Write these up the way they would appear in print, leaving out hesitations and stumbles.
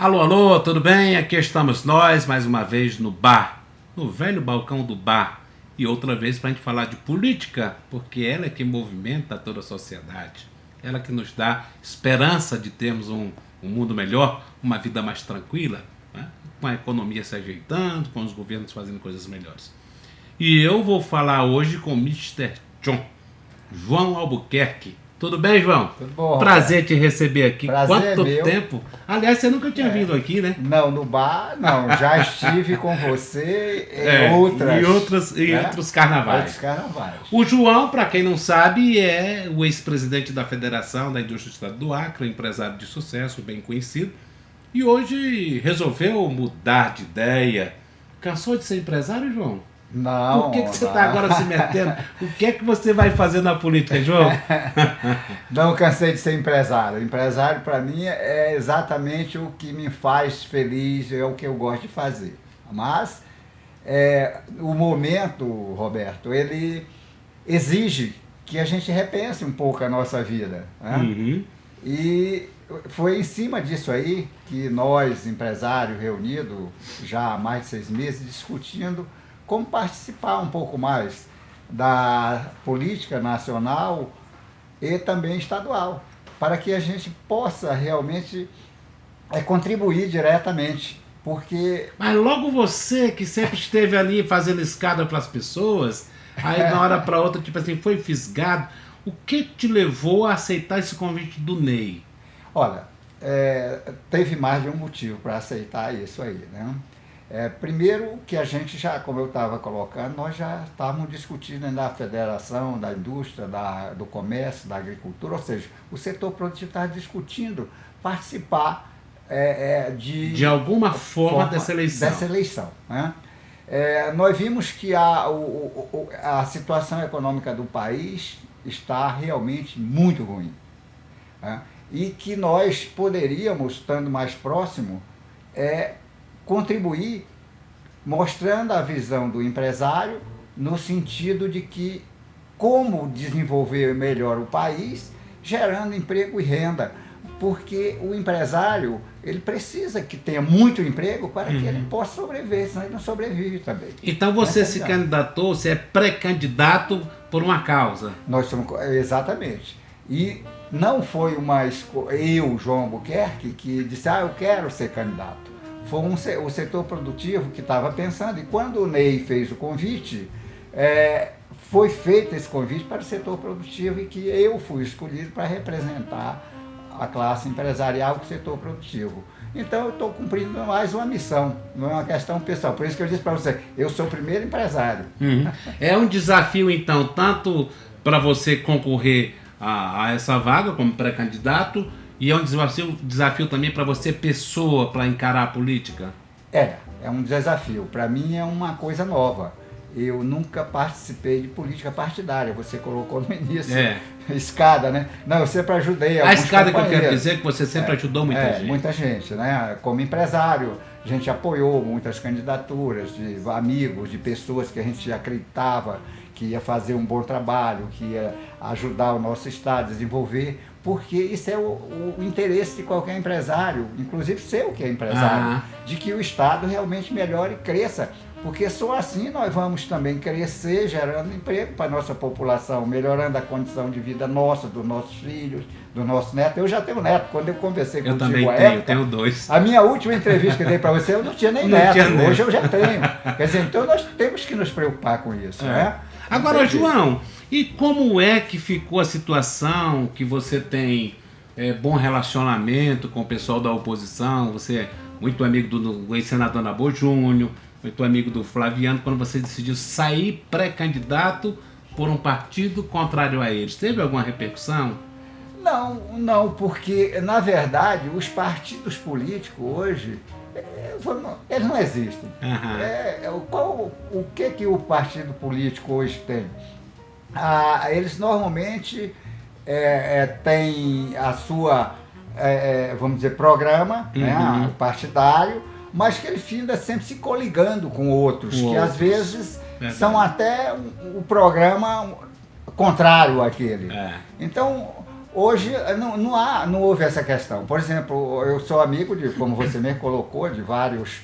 Alô, alô, tudo bem? Aqui estamos nós, mais uma vez no bar, no velho balcão do bar. E outra vez para a gente falar de política, porque ela é que movimenta toda a sociedade. Ela que nos dá esperança de termos um mundo melhor, uma vida mais tranquila, né? Com a economia se ajeitando, com os governos fazendo coisas melhores. E eu vou falar hoje com o Mr. John, João Albuquerque. Tudo bem, João? Tudo bom. Prazer te receber aqui. Prazer Quanto meu. tempo? Aliás, você nunca tinha vindo aqui, né? Não, no bar, não. Já estive com você em outros carnavais. Outros carnavais. O João, para quem não sabe, é o ex-presidente da Federação da Indústria do Estado do Acre, empresário de sucesso, bem conhecido. E hoje resolveu mudar de ideia. Cansou de ser empresário, João? Não. Por que você está agora se metendo? O que é que você vai fazer na política, João? Não cansei de ser empresário. Empresário, para mim, é exatamente o que me faz feliz, é o que eu gosto de fazer. Mas o momento, Roberto, ele exige que a gente repense um pouco a nossa vida. Né? Uhum. E foi em cima disso aí que nós, empresários, reunidos já há mais de 6 meses, discutindo como participar um pouco mais da política nacional e também estadual, para que a gente possa realmente contribuir diretamente, porque... Mas logo você, que sempre esteve ali fazendo escada para as pessoas, aí na hora para outra, tipo assim, foi fisgado, o que te levou a aceitar esse convite do Ney? Olha, teve mais de um motivo para aceitar isso aí, né? Primeiro que a gente já, como eu estava colocando, nós já estávamos discutindo na Federação da Indústria, do Comércio, da Agricultura, ou seja, o setor produtivo estava discutindo participar de alguma forma dessa eleição. Dessa eleição, né? Nós vimos que a situação econômica do país está realmente muito ruim, né? E que nós poderíamos, estando mais próximo, contribuir mostrando a visão do empresário no sentido de que como desenvolver melhor o país, gerando emprego e renda, porque o empresário ele precisa que tenha muito emprego para que ele possa sobreviver, senão ele não sobrevive também. Então você se candidatou, você é pré-candidato por uma causa. Nós somos, exatamente. E não foi eu, João Albuquerque, que disse, eu quero ser candidato. Foi o setor produtivo que estava pensando, e quando o Ney fez o convite, foi feito esse convite para o setor produtivo e que eu fui escolhido para representar a classe empresarial do setor produtivo. Então eu estou cumprindo mais uma missão, não é uma questão pessoal. Por isso que eu disse para você, eu sou o primeiro empresário. Uhum. É um desafio, então, tanto para você concorrer a essa vaga como pré-candidato, e é um desafio também para você, pessoa, para encarar a política? É um desafio. Para mim é uma coisa nova. Eu nunca participei de política partidária. Você colocou no início, escada, né? Não, eu sempre ajudei a escada que eu quero dizer que você sempre ajudou muita gente. Muita gente, né? Como empresário, a gente apoiou muitas candidaturas de amigos, de pessoas que a gente acreditava que ia fazer um bom trabalho, que ia ajudar o nosso estado a desenvolver, porque isso é o interesse de qualquer empresário, inclusive seu que é empresário, de que o estado realmente melhore e cresça, porque só assim nós vamos também crescer, gerando emprego para a nossa população, melhorando a condição de vida nossa, dos nossos filhos, do nosso neto. Eu já tenho neto, quando eu conversei contigo eu tenho 2. A minha última entrevista que eu dei para você, eu não tinha nem neto, hoje eu já tenho. Quer dizer, então nós temos que nos preocupar com isso, né? Agora, João, e como é que ficou a situação que você tem bom relacionamento com o pessoal da oposição, você é muito amigo do ex-senador Nabor Júnior, muito amigo do Flaviano, quando você decidiu sair pré-candidato por um partido contrário a eles? Teve alguma repercussão? Não, porque, na verdade, os partidos políticos hoje, eles não existem. O que o partido político hoje tem? Eles normalmente têm a sua, vamos dizer, programa, né, partidário, mas que ele finda sempre se coligando com outros, às vezes são até o programa contrário àquele. Então, Hoje não houve essa questão. Por exemplo, eu sou amigo de, como você mesmo colocou, de vários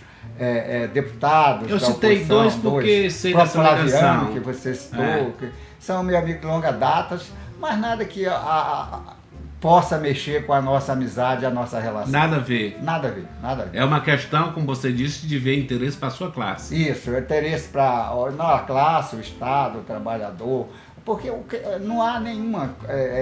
deputados. Eu citei dois porque sei dessa ligação que você citou, que são meus amigos de longa data, mas nada que possa mexer com a nossa amizade, a nossa relação. Nada a ver. Nada a ver, nada a ver. É uma questão, como você disse, de ver interesse para a sua classe. Isso, interesse para a classe, o Estado, o trabalhador, porque não há nenhuma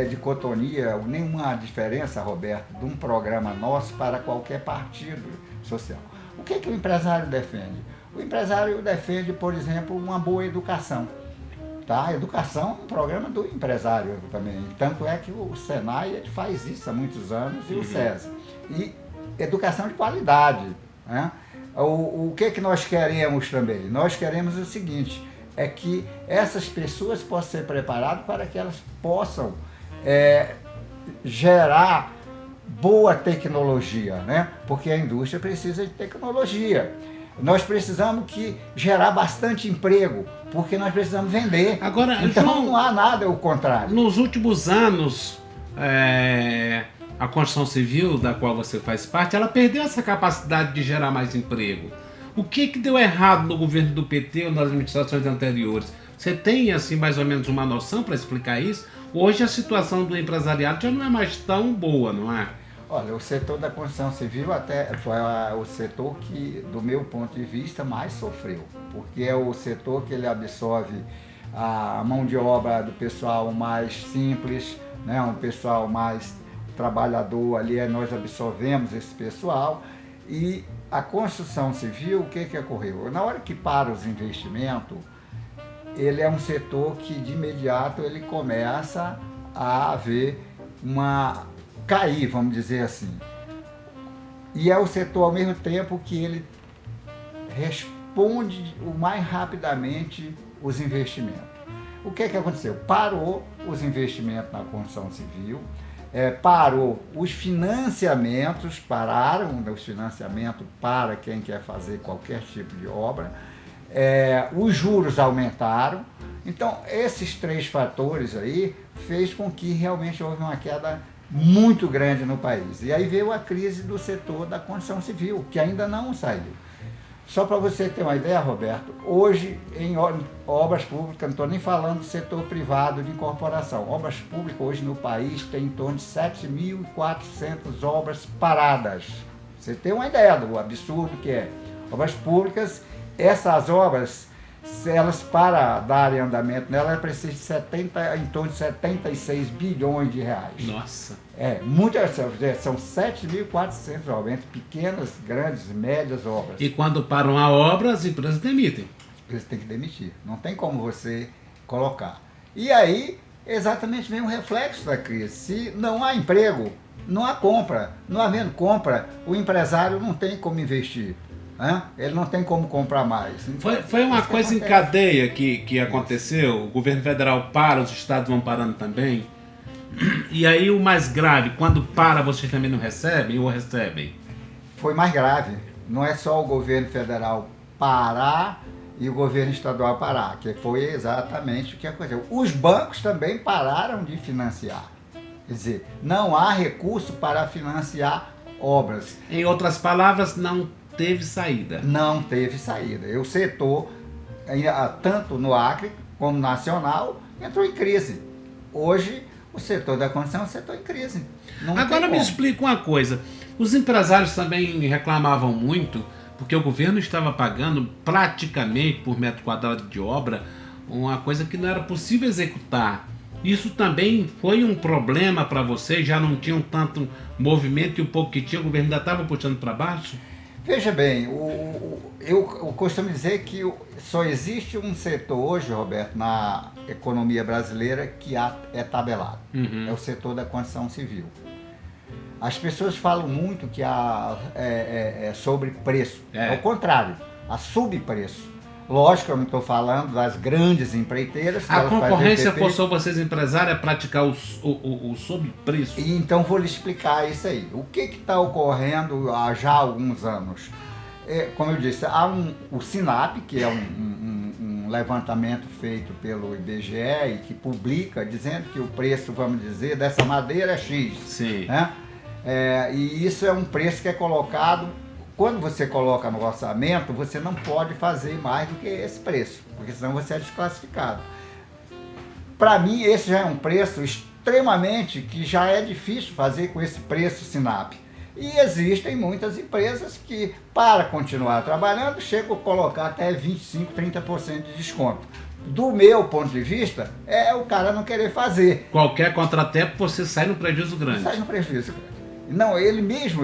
dicotomia, nenhuma diferença, Roberto, de um programa nosso para qualquer partido social. O que o empresário defende? O empresário defende, por exemplo, uma boa educação. Tá? A educação é um programa do empresário também. Tanto é que o Senai faz isso há muitos anos e o SESI. E educação de qualidade. Né? O que nós queremos também? Nós queremos o seguinte, é que essas pessoas possam ser preparadas para que elas possam gerar boa tecnologia, né? Porque a indústria precisa de tecnologia. Nós precisamos gerar bastante emprego, porque nós precisamos vender. Agora, então João, não há nada o contrário. Nos últimos anos, a construção civil, da qual você faz parte, ela perdeu essa capacidade de gerar mais emprego. O que deu errado no governo do PT ou nas administrações anteriores? Você tem, assim, mais ou menos uma noção para explicar isso? Hoje a situação do empresariado já não é mais tão boa, não é? Olha, o setor da construção civil até foi o setor que, do meu ponto de vista, mais sofreu, porque é o setor que ele absorve a mão de obra do pessoal mais simples, né, um pessoal mais trabalhador ali, nós absorvemos esse pessoal. E a construção civil, o que ocorreu? Na hora que para os investimentos, ele é um setor que de imediato ele começa a haver cair, vamos dizer assim. E é o setor, ao mesmo tempo, que ele responde o mais rapidamente os investimentos. O que aconteceu? Parou os investimentos na construção civil, parou os financiamentos, pararam os financiamentos para quem quer fazer qualquer tipo de obra, os juros aumentaram. Então, esses três fatores aí fez com que realmente houve uma queda muito grande no país. E aí veio a crise do setor da construção civil, que ainda não saiu. Só para você ter uma ideia, Roberto, hoje em obras públicas, não estou nem falando do setor privado de incorporação, obras públicas hoje no país tem em torno de 7.400 obras paradas. Você tem uma ideia do absurdo que é. Obras públicas, essas obras, se elas para darem andamento nela, precisam de em torno de 76 bilhões de reais. Nossa! São 7.400 obras, entre pequenas, grandes, médias obras. E quando param a obra, as empresas demitem. As empresas têm que demitir, não tem como você colocar. E aí, exatamente vem um reflexo da crise. Se não há emprego, não há compra. Não havendo compra, o empresário não tem como investir. Ele não tem como comprar mais. Então, foi uma coisa em cadeia que aconteceu. O governo federal para, os estados vão parando também. E aí o mais grave, quando para, vocês também não recebem ou recebem? Foi mais grave. Não é só o governo federal parar e o governo estadual parar, que foi exatamente o que aconteceu. Os bancos também pararam de financiar. Quer dizer, não há recurso para financiar obras. Em outras palavras, não teve saída. Não teve saída. E o setor, tanto no Acre como nacional, entrou em crise. Hoje, o setor da construção é um setor em crise. Agora me explica uma coisa. Os empresários também reclamavam muito, porque o governo estava pagando praticamente por metro quadrado de obra uma coisa que não era possível executar. Isso também foi um problema para vocês? Já não tinham tanto movimento e o pouco que tinha, o governo ainda estava puxando para baixo? Veja bem, eu costumo dizer que só existe um setor hoje, Roberto, na economia brasileira que é tabelado. É o setor da construção civil. As pessoas falam muito que é sobre preço. Ao contrário, há subpreço. Lógico, eu não estou falando das grandes empreiteiras. A concorrência forçou vocês, empresários, a praticar o sobrepreço. E então vou lhe explicar isso aí. O que está ocorrendo há já alguns anos? Como eu disse, há o SINAP, que é um levantamento feito pelo IBGE e que publica dizendo que o preço, vamos dizer, dessa madeira é X. Sim. Né? E isso é um preço que é colocado, quando você coloca no orçamento, você não pode fazer mais do que esse preço, porque senão você é desclassificado. Para mim, esse já é um preço extremamente que já é difícil fazer com esse preço SINAPI. E existem muitas empresas que, para continuar trabalhando, chegam a colocar até 25%, 30% de desconto. Do meu ponto de vista, é o cara não querer fazer. Qualquer contratempo você sai no prejuízo grande. Sai no prejuízo grande. Não, ele mesmo,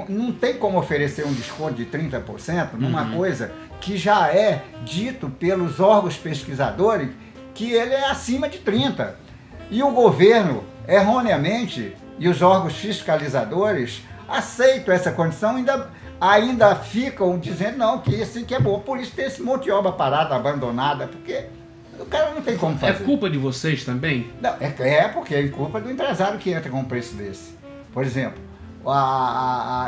não tem como oferecer um desconto de 30% numa coisa que já é dito pelos órgãos pesquisadores que ele é acima de 30%. E o governo, erroneamente, e os órgãos fiscalizadores aceitam essa condição, ainda ficam dizendo não, que isso aqui é bom. Por isso tem esse monte de obra parada, abandonada, porque o cara não tem como fazer. É culpa de vocês também? Não, porque é culpa do empresário que entra com um preço desse. Por exemplo,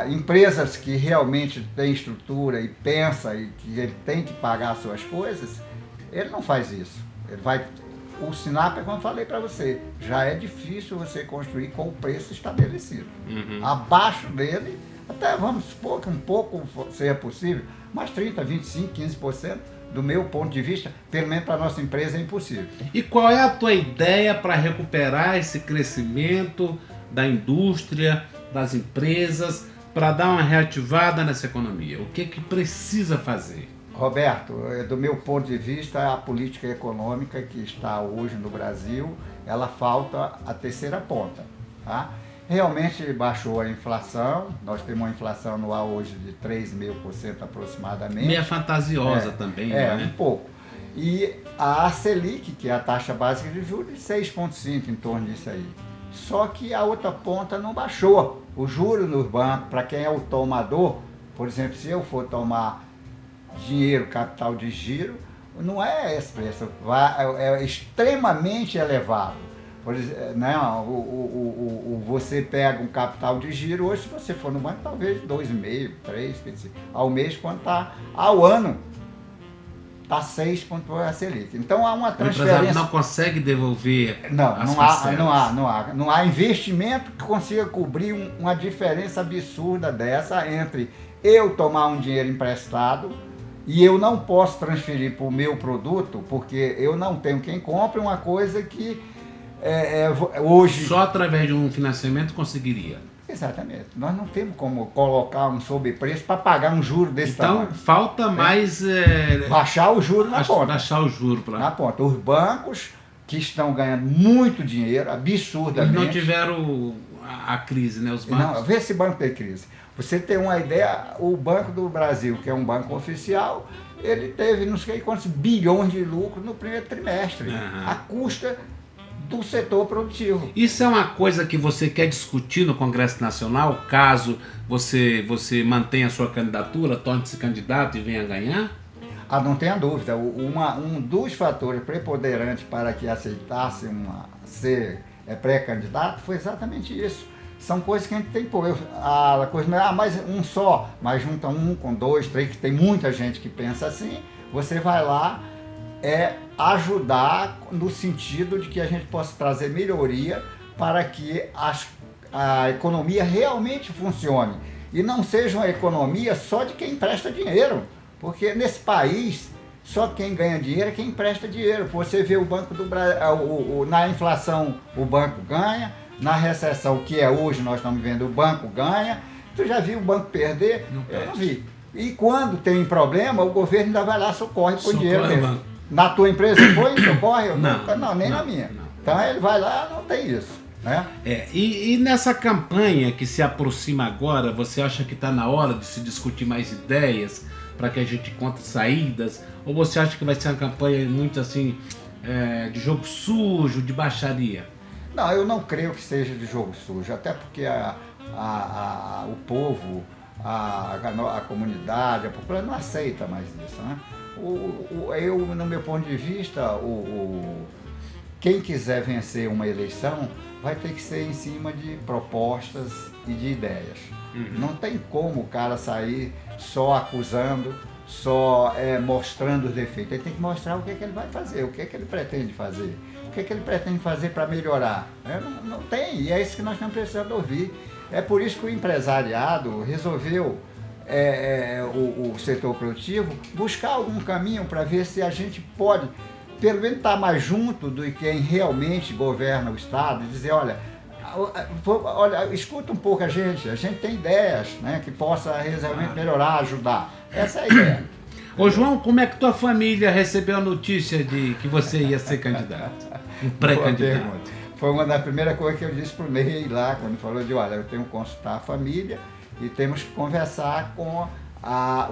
empresas que realmente têm estrutura e pensa e que ele tem que pagar as suas coisas, ele não faz isso. O SINAPI, como eu falei para você, já é difícil você construir com o preço estabelecido. Abaixo dele, até vamos supor que um pouco seja possível, mas 30%, 25%, 15%, do meu ponto de vista, pelo menos para a nossa empresa, é impossível. E qual é a tua ideia para recuperar esse crescimento da indústria, das empresas, para dar uma reativada nessa economia? O que precisa fazer? Roberto, do meu ponto de vista, a política econômica que está hoje no Brasil, ela falta a terceira ponta. Tá? Realmente baixou a inflação, nós temos uma inflação anual hoje de 3,5% aproximadamente. Meia fantasiosa também, né? Um pouco. E a Selic, que é a taxa básica de juros, de 6,5% em torno disso aí. Só que a outra ponta não baixou. O juro nos bancos, para quem é o tomador, por exemplo, se eu for tomar dinheiro, capital de giro, não é esse preço, é extremamente elevado. Por exemplo, não, você pega um capital de giro, hoje se você for no banco, talvez 2,5%, 3% ao mês, quando está ao ano, está 6% a Selic. Então há uma transferência. O empresário não consegue devolver não há investimento que consiga cobrir uma diferença absurda dessa entre eu tomar um dinheiro emprestado e eu não posso transferir para o meu produto, porque eu não tenho quem compre uma coisa que hoje... Só através de um financiamento conseguiria. Exatamente. Nós não temos como colocar um sobrepreço para pagar um juro desse tamanho. Então, falta mais... baixar o juro na ponta. Baixar o juro. Na ponta. Os bancos que estão ganhando muito dinheiro, absurdamente... Eles não tiveram a crise, né? Os bancos. Não, vê se banco tem crise. Você tem uma ideia, o Banco do Brasil, que é um banco oficial, ele teve não sei quantos bilhões de lucro no primeiro trimestre, à custa do setor produtivo. Isso é uma coisa que você quer discutir no Congresso Nacional, caso você mantenha a sua candidatura, torne-se candidato e venha ganhar? Não tenha dúvida. Um dos fatores preponderantes para que aceitasse ser pré-candidato foi exatamente isso. São coisas que a gente tem que pôr. A coisa não é mais um só, mas junta um com dois, três, que tem muita gente que pensa assim. Você vai lá ajudar no sentido de que a gente possa trazer melhoria para que a economia realmente funcione. E não seja uma economia só de quem empresta dinheiro. Porque nesse país, só quem ganha dinheiro é quem empresta dinheiro. Você vê o Banco do Brasil, na inflação o banco ganha. Na recessão, que é hoje, nós estamos vendo, o banco ganha. Tu já viu o banco perder? Eu não vi. E quando tem problema, o governo ainda vai lá, socorre com dinheiro mesmo. Na tua empresa foi? Socorre? Não, nem na minha. Então ele vai lá, não tem isso. Né? E nessa campanha que se aproxima agora, você acha que está na hora de se discutir mais ideias para que a gente encontre saídas? Ou você acha que vai ser uma campanha muito assim, de jogo sujo, de baixaria? Não, eu não creio que seja de jogo sujo, até porque o povo, a comunidade, a população não aceita mais isso, né? No meu ponto de vista, quem quiser vencer uma eleição vai ter que ser em cima de propostas e de ideias. Não tem como o cara sair só acusando, só mostrando os defeitos, ele tem que mostrar o que é que ele vai fazer, o que é que ele pretende fazer, o que é que ele pretende fazer para melhorar. Não tem, e é isso que nós estamos precisando ouvir. É por isso que o empresariado resolveu, o setor produtivo, buscar algum caminho para ver se a gente pode, pelo menos, estar mais junto do que quem realmente governa o Estado, e dizer, olha, escuta um pouco a gente tem ideias, né, que possa realmente melhorar, ajudar. Essa é a ideia. Ô João, como é que tua família recebeu a notícia de que você ia ser candidato? Um pré-candidato? Foi uma das primeiras coisas que eu disse pro Ney lá, quando falou de, olha, eu tenho que consultar a família e temos que conversar com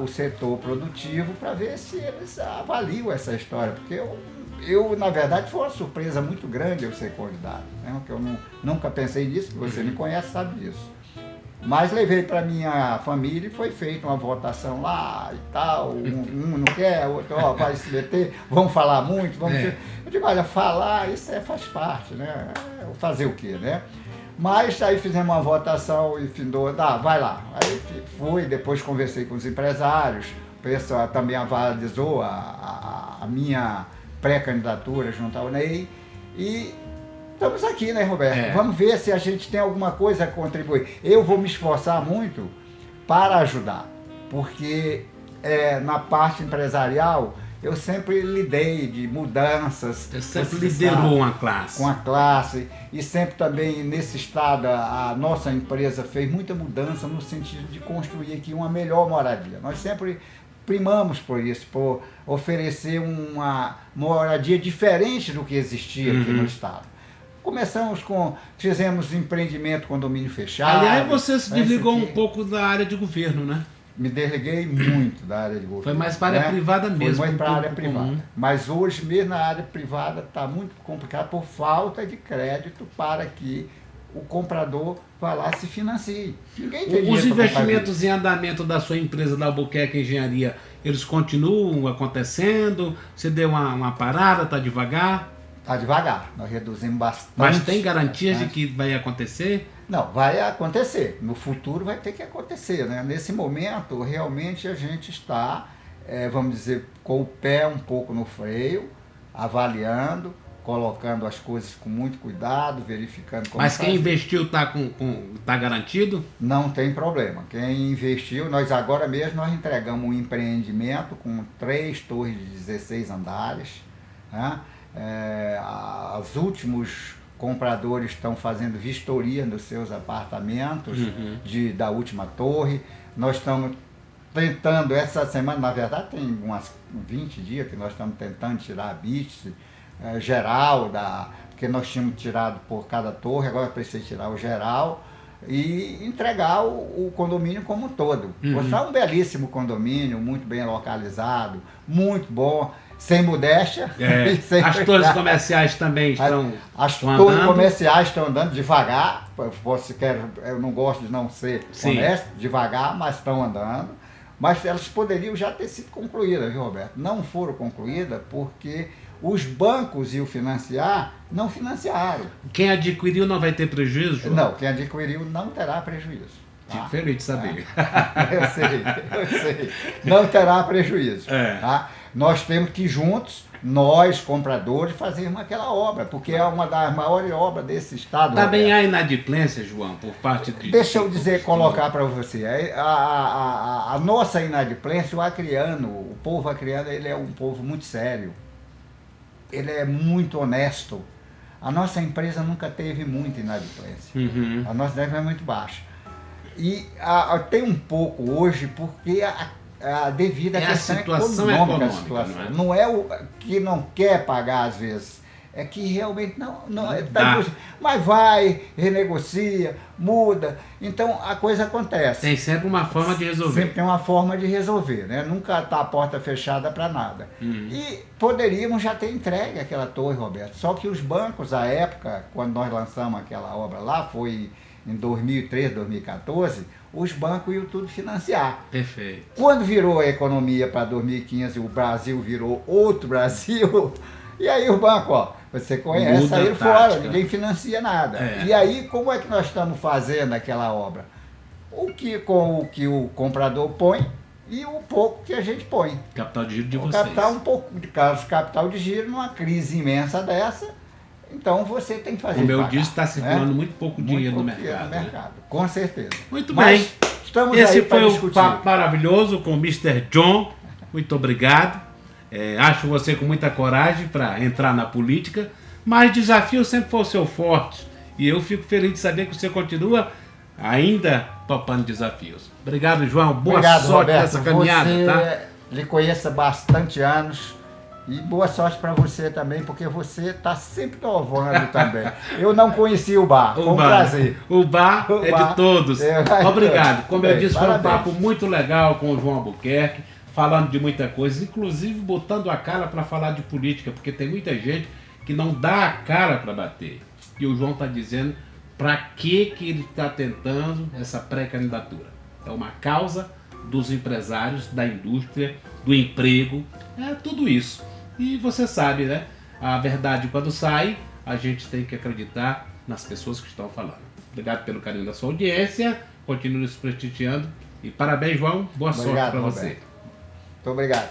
o setor produtivo para ver se eles avaliam essa história, porque eu, na verdade, foi uma surpresa muito grande eu ser convidado, né? Porque eu nunca pensei nisso, que você me conhece, sabe disso. Mas levei para minha família e foi feita uma votação lá e tal, um não quer, outro vai se meter, vamos falar muito, Eu digo, olha, falar, isso faz parte, né? Fazer o quê, né? Mas aí fizemos uma votação e findou, vai lá. Aí fui, depois conversei com os empresários, o pessoal também avalizou a minha pré-candidatura junto ao Ney e estamos aqui, né, Roberto? Vamos ver se a gente tem alguma coisa a contribuir. Eu vou me esforçar muito para ajudar, porque na parte empresarial eu sempre lidei de mudanças. Você sempre liderou uma classe. Com a classe, e sempre também nesse estado a nossa empresa fez muita mudança no sentido de construir aqui uma melhor moradia. Nós sempre primamos por isso, por oferecer uma moradia diferente do que existia aqui no estado. Fizemos empreendimento, condomínio fechado. Aliás, você se desligou um pouco da área de governo, né? Me desliguei muito da área de governo. Foi mais para a área privada mesmo. Foi mais para a área privada. Mas hoje, mesmo na área privada, está muito complicado por falta de crédito para que o comprador vá lá se financie. Ninguém tem Os investimentos em andamento da sua empresa da Albuquerque Engenharia, eles continuam acontecendo? Você deu uma parada, está devagar? Está devagar, nós reduzimos bastante. Mas tem garantias de que vai acontecer? Não, vai acontecer. No futuro vai ter que acontecer, né? Nesse momento, realmente a gente está, vamos dizer, com o pé um pouco no freio, avaliando, colocando as coisas com muito cuidado, verificando como Mas quem investiu está garantido? Não tem problema. Quem investiu, nós agora mesmo nós entregamos um empreendimento com 3 torres de 16 andares, né? Os últimos compradores estão fazendo vistoria nos seus apartamentos da última torre. Nós estamos tentando, essa semana, na verdade tem umas 20 dias que nós estamos tentando tirar a BITS geral, porque nós tínhamos tirado por cada torre, agora precisa tirar o geral e entregar o condomínio como um todo. É um belíssimo condomínio, muito bem localizado, muito bom. Sem modéstia. As torres comerciais também estão As torres comerciais estão andando devagar. Eu não gosto de não ser honesto, devagar, mas estão andando. Mas elas poderiam já ter sido concluídas, viu, Roberto? Não foram concluídas porque os bancos e o financiar não financiaram. Quem adquiriu não vai ter prejuízo, João? Não, quem adquiriu não terá prejuízo. Fico feliz de saber. Eu sei. Não terá prejuízo. Tá? Nós temos que juntos, nós compradores, fazermos aquela obra, porque é uma das maiores obras desse estado. Também há inadimplência, João, por parte de... Deixa eu colocar para você, a nossa inadimplência, o povo acreano, ele é um povo muito sério, ele é muito honesto. A nossa empresa nunca teve muita inadimplência, a nossa inadimplência é muito baixa. E tem um pouco hoje, porque devido à questão econômica da situação. Não é o que não quer pagar às vezes, é que realmente não mas vai, renegocia, muda, então a coisa acontece. Tem sempre uma forma de resolver. Sempre tem uma forma de resolver, né? Nunca está a porta fechada para nada. E poderíamos já ter entregue aquela torre, Roberto, só que os bancos, à época, quando nós lançamos aquela obra lá, foi em 2013, 2014, os bancos iam tudo financiar. Perfeito. Quando virou a economia para 2015, o Brasil virou outro Brasil, e aí o banco, você conhece, saíram fora, ninguém financia nada. E aí, como é que nós estamos fazendo aquela obra? Com o que o comprador põe, e o pouco que a gente põe. Capital de giro de O vocês. capital, um pouco de caso capital de giro, numa crise imensa dessa, então você tem que fazer. Como eu devagar, disse, está circulando muito pouco dinheiro no mercado. Né? Com certeza. Muito Mas bem. estamos Esse aí para foi um discutir. papo maravilhoso com o Mr. John. Muito obrigado. Acho você com muita coragem para entrar na política, mas desafio sempre foi o seu forte. E eu fico feliz de saber que você continua ainda topando desafios. Obrigado, João. Boa sorte Roberto. nessa caminhada, você tá? lhe conheço há bastante anos. E boa sorte para você também, porque você está sempre inovando também. Eu não conhecia o bar, foi um prazer. O bar é de todos. Obrigado. Como eu disse, parabéns. foi um papo muito legal com o João Albuquerque, falando de muita coisa, inclusive botando a cara para falar de política, porque tem muita gente que não dá a cara para bater. E o João está dizendo para que ele está tentando essa pré-candidatura. É uma causa dos empresários, da indústria, do emprego, é tudo isso. E você sabe, né? A verdade, quando sai, a gente tem que acreditar nas pessoas que estão falando. Obrigado pelo carinho da sua audiência. Continue nos prestigiando. E parabéns, João. Boa sorte para você. Muito obrigado.